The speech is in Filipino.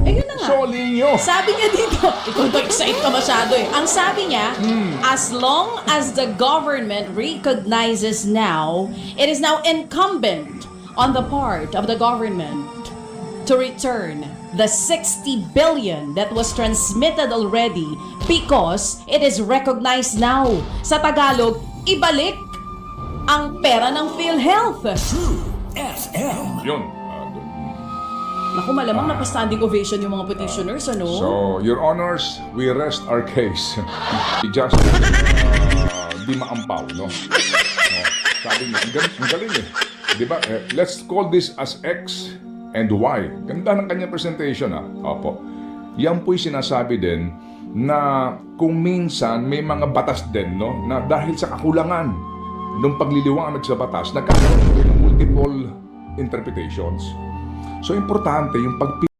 Ayun na nga. Solinyo. Sabi niya dito, ikaw to excite ka masyado eh. Ang sabi niya, as long as the government recognizes now, it is now incumbent on the part of the government to return the 60 billion that was transmitted already because it is recognized now. Sa Tagalog, ibalik ang pera ng PhilHealth. FM. Yun. Naku, malamang napa-standing ovation yung mga petitioners, ano? So, Your Honors, we rest our case. Just di maampaw, no? Sabi niya, ang galing eh. Di ba? Let's call this as X and Y. Ganda ng kanyang presentation, ha? Opo. Yan po'y sinasabi din na kung minsan may mga batas din, no? Na dahil sa kakulangan ng pagliliwanag sa batas, nagkakaroon ng multiple interpretations. So, importante yung